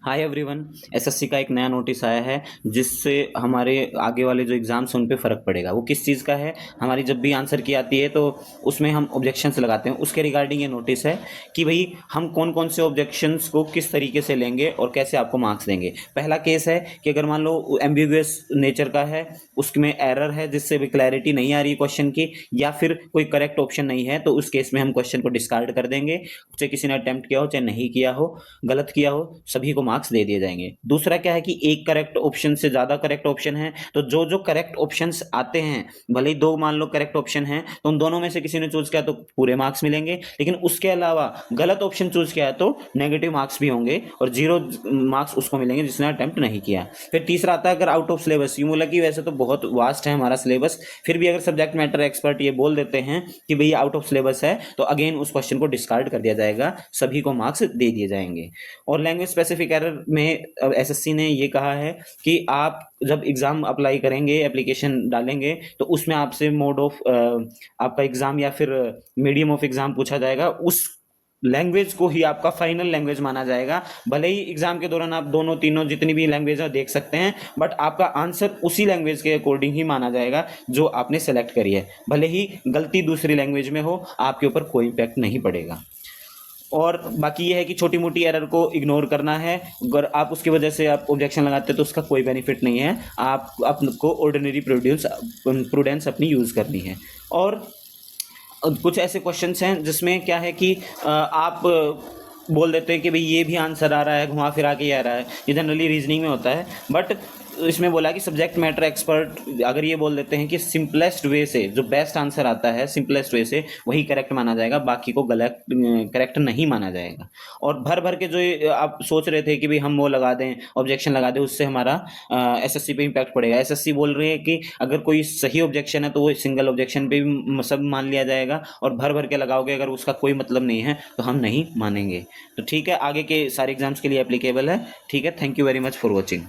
Hi everyone. SSC का एक नया नोटिस आया है जिससे हमारे आगे वाले जो एग्जाम्स हैं उन पे फ़र्क पड़ेगा। वो किस चीज़ का है? हमारी जब भी आंसर की आती है तो उसमें हम ऑब्जेक्शंस लगाते हैं, उसके रिगार्डिंग ये नोटिस है कि भाई हम कौन कौन से ऑब्जेक्शंस को किस तरीके से लेंगे और कैसे आपको मार्क्स देंगे। पहला केस है कि अगर मान लो एम्बिगुअस नेचर का है, उसमें एरर है जिससे भी क्लैरिटी नहीं आ रही क्वेश्चन की, या फिर कोई करेक्ट ऑप्शन नहीं है, तो उस केस में हम क्वेश्चन को डिस्कार्ड कर देंगे। चाहे किसी ने अटेम्प्ट किया हो चाहे नहीं किया हो, गलत किया हो, सभी को मार्क्स दे दिए जाएंगे। दूसरा क्या है कि एक करेक्ट ऑप्शन से ज्यादा करेक्ट ऑप्शन है तो जो जो करेक्ट ऑप्शंस आते हैं, भले ही दो मान लो करेक्ट ऑप्शन है तो उन दोनों में से किसी ने चूज किया तो पूरे मार्क्स मिलेंगे, लेकिन उसके अलावा गलत ऑप्शन चूज किया है तो नेगेटिव मार्क्स भी होंगे और 0 मार्क्स उसको मिलेंगे जिसने अटेम्प्ट नहीं किया। फिर तीसरा आता है अगर आउट ऑफ सिलेबस। यूं बोला कि वैसे तो बहुत वास्ट है हमारा सिलेबस, फिर भी अगर सब्जेक्ट मैटर एक्सपर्ट ये बोल देते हैं कि भाई आउट ऑफ सिलेबस है तो अगेन उस क्वेश्चन को डिस्कार्ड कर दिया जाएगा, सभी को मार्क्स दे दिए जाएंगे। और लैंग्वेज स्पेसिफिक एरर में एसएससी ने ये कहा है कि आप जब एग्जाम अप्लाई करेंगे, एप्लीकेशन डालेंगे, तो उसमें आपसे मोड ऑफ आपका एग्जाम या फिर मीडियम ऑफ एग्जाम पूछा जाएगा। उस लैंग्वेज को ही आपका फाइनल लैंग्वेज माना जाएगा। भले ही एग्जाम के दौरान आप दोनों तीनों जितनी भी लैंग्वेज है देख सकते हैं, बट आपका आंसर उसी लैंग्वेज के अकॉर्डिंग ही माना जाएगा जो आपने सेलेक्ट करी है। भले ही गलती दूसरी लैंग्वेज में हो, आपके ऊपर कोई इम्पैक्ट नहीं पड़ेगा। और बाकी ये है कि छोटी मोटी एरर को इग्नोर करना है। अगर आप उसकी वजह से आप ऑब्जेक्शन लगाते हैं तो उसका कोई बेनिफिट नहीं है। आप आपको ऑर्डिनरी प्रूडेंस अपनी यूज़ करनी है। और कुछ ऐसे क्वेश्चंस हैं जिसमें क्या है कि आप बोल देते हैं कि भाई ये भी आंसर आ रहा है, घुमा फिरा के ही आ रहा है। ये जनरली रीजनिंग में होता है, बट इसमें बोला कि सब्जेक्ट मैटर एक्सपर्ट अगर ये बोल देते हैं कि सिंपलेस्ट वे से जो बेस्ट आंसर आता है सिंपलेस्ट वे से वही करेक्ट माना जाएगा, बाकी को गलत करेक्ट नहीं माना जाएगा। और भर भर के जो ये आप सोच रहे थे कि भाई हम वो लगा दें, ऑब्जेक्शन लगा दें, उससे हमारा एसएससी पे इम्पैक्ट पड़ेगा। एसएससी बोल रही है कि अगर कोई सही ऑब्जेक्शन है तो वो सिंगल ऑब्जेक्शन पे भी सब मान लिया जाएगा, और भर भर के लगाओगे अगर उसका कोई मतलब नहीं है तो हम नहीं मानेंगे। तो ठीक है, आगे के सारे एग्जाम्स के लिए एप्लीकेबल है। ठीक है, thank you very much for watching.